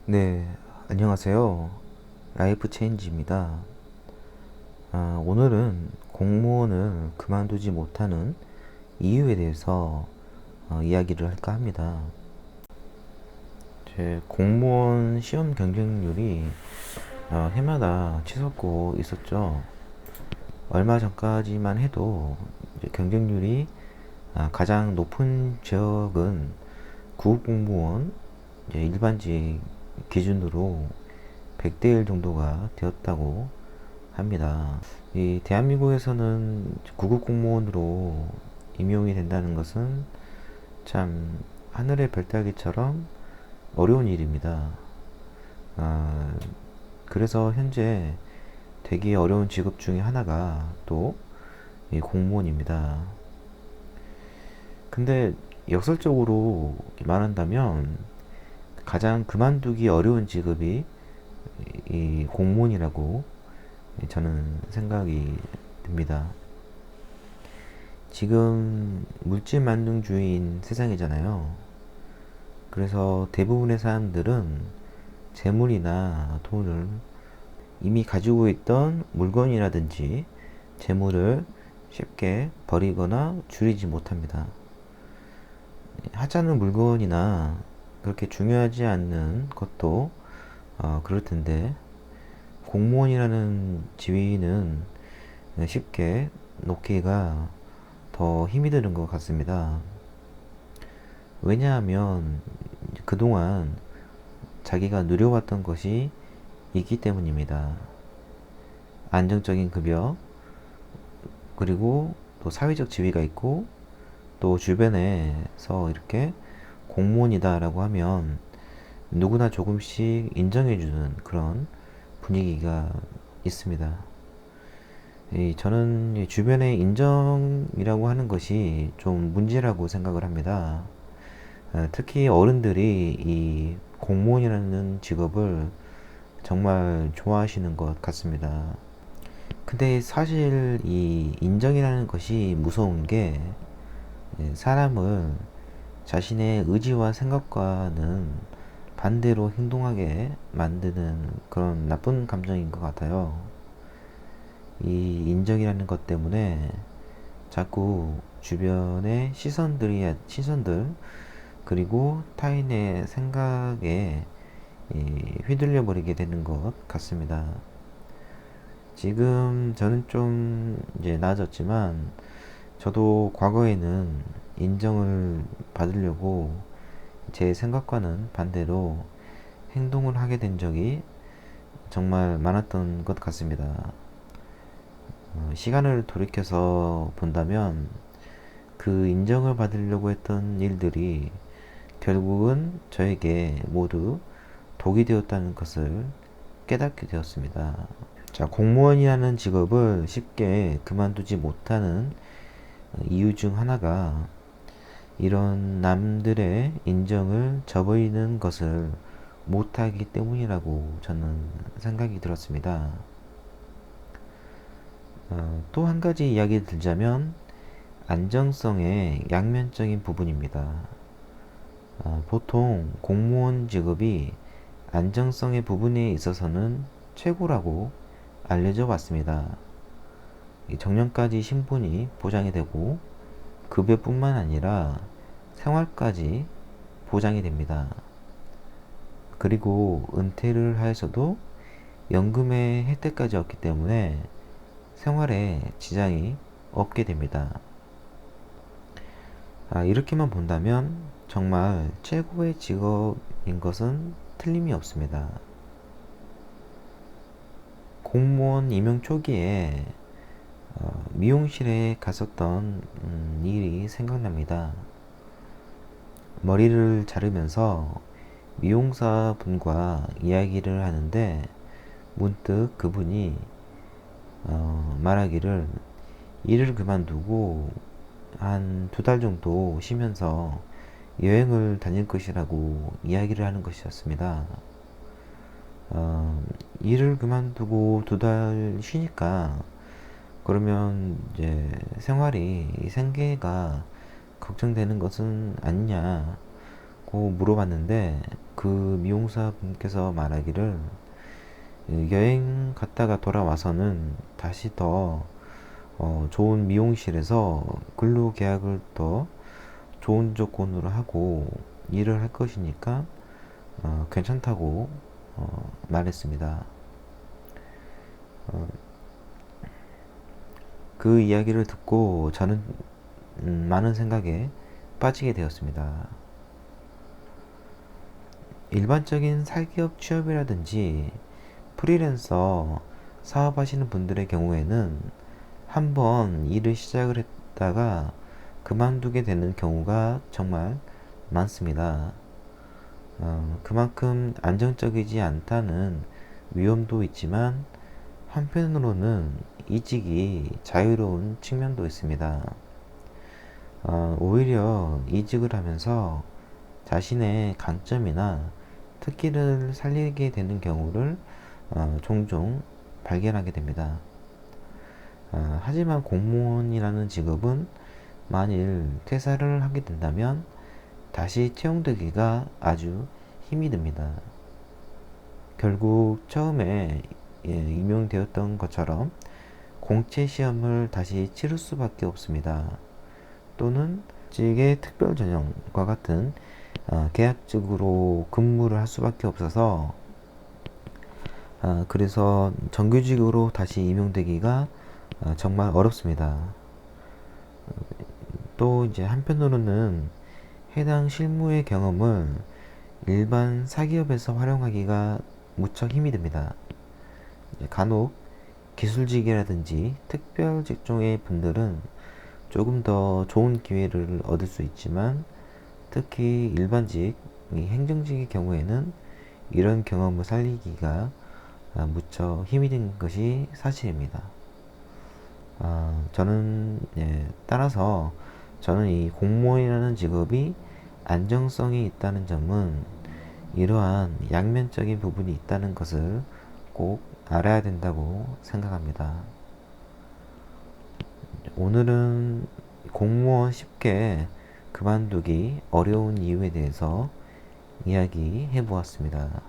네, 안녕하세요. 라이프 체인지입니다. 오늘은 공무원을 그만두지 못하는 이유에 대해서 이야기를 할까 합니다. 제 공무원 시험 경쟁률이 해마다 치솟고 있었죠. 얼마 전까지만 해도 이제 경쟁률이 가장 높은 지역은 구급공무원, 이제 일반직 기준으로 100대 1 정도가 되었다고 합니다. 이 대한민국에서는 구급 공무원으로 임용이 된다는 것은 참 하늘의 별따기처럼 어려운 일입니다. 아, 그래서 현재 되게 어려운 직업 중에 하나가 또 이 공무원입니다. 근데 역설적으로 말한다면 가장 그만두기 어려운 직업이 이 공무원이라고 저는 생각이 듭니다. 지금 물질 만능주의인 세상이잖아요. 그래서 대부분의 사람들은 재물이나 돈을 이미 가지고 있던 물건이라든지 재물을 쉽게 버리거나 줄이지 못합니다. 하찮은 물건이나 그렇게 중요하지 않는 것도 그럴 텐데 공무원이라는 지위는 쉽게 놓기가 더 힘이 드는 것 같습니다. 왜냐하면 그동안 자기가 누려왔던 것이 있기 때문입니다. 안정적인 급여, 그리고 또 사회적 지위가 있고, 또 주변에서 이렇게 공무원이다라고 하면 누구나 조금씩 인정해주는 그런 분위기가 있습니다. 저는 주변의 인정이라고 하는 것이 좀 문제라고 생각을 합니다. 특히 어른들이 이 공무원이라는 직업을 정말 좋아하시는 것 같습니다. 근데 사실 이 인정이라는 것이 무서운 게 사람을 자신의 의지와 생각과는 반대로 행동하게 만드는 그런 나쁜 감정인 것 같아요. 이 인정이라는 것 때문에 자꾸 주변의 시선들, 그리고 타인의 생각에 휘둘려 버리게 되는 것 같습니다. 지금 저는 좀 이제 나아졌지만, 저도 과거에는 인정을 받으려고 제 생각과는 반대로 행동을 하게 된 적이 정말 많았던 것 같습니다. 시간을 돌이켜서 본다면 그 인정을 받으려고 했던 일들이 결국은 저에게 모두 독이 되었다는 것을 깨닫게 되었습니다. 자, 공무원이라는 직업을 쉽게 그만두지 못하는 이유 중 하나가 이런 남들의 인정을 저버리는 것을 못하기 때문이라고 저는 생각이 들었습니다. 또 한 가지 이야기를 들자면 안정성의 양면적인 부분입니다. 보통 공무원 직업이 안정성의 부분에 있어서는 최고라고 알려져 왔습니다. 정년까지 신분이 보장이 되고 급여뿐만 아니라 생활까지 보장이 됩니다. 그리고 은퇴를 하여서도 연금의 혜택까지 얻기 때문에 생활에 지장이 없게 됩니다. 이렇게만 본다면 정말 최고의 직업인 것은 틀림이 없습니다. 공무원 임용 초기에 미용실에 갔었던 일이 생각납니다. 머리를 자르면서 미용사 분과 이야기를 하는데 문득 그분이 말하기를 일을 그만두고 한 2달 정도 쉬면서 여행을 다닐 것이라고 이야기를 하는 것이었습니다. 일을 그만두고 2달 쉬니까 그러면 이제 생계가 걱정되는 것은 아니냐고 물어봤는데 그 미용사 분께서 말하기를 여행 갔다가 돌아와서는 다시 더 좋은 미용실에서 근로 계약을 더 좋은 조건으로 하고 일을 할 것이니까 괜찮다고 말했습니다. 어, 그 이야기를 듣고 저는 많은 생각에 빠지게 되었습니다. 일반적인 사기업 취업이라든지 프리랜서 사업하시는 분들의 경우에는 한번 일을 시작을 했다가 그만두게 되는 경우가 정말 많습니다. 그만큼 안정적이지 않다는 위험도 있지만 한편으로는 이직이 자유로운 측면도 있습니다. 오히려 이직을 하면서 자신의 강점이나 특기를 살리게 되는 경우를 종종 발견하게 됩니다. 하지만 공무원이라는 직업은 만일 퇴사를 하게 된다면 다시 채용되기가 아주 힘이 듭니다. 결국 처음에 임용되었던 것처럼 공채 시험을 다시 치를 수밖에 없습니다. 또는 직의 특별 전형과 같은 계약직으로 근무를 할 수밖에 없어서 그래서 정규직으로 다시 임용되기가 정말 어렵습니다. 또 이제 한편으로는 해당 실무의 경험을 일반 사기업에서 활용하기가 무척 힘이 듭니다. 간혹 기술직이라든지 특별 직종의 분들은 조금 더 좋은 기회를 얻을 수 있지만 특히 일반직, 행정직의 경우에는 이런 경험을 살리기가 무척 힘이 든 것이 사실입니다. 따라서 저는 이 공무원이라는 직업이 안정성이 있다는 점은 이러한 양면적인 부분이 있다는 것을 꼭 알아야 된다고 생각합니다. 오늘은 공무원 쉽게 그만두기 어려운 이유에 대해서 이야기해 보았습니다.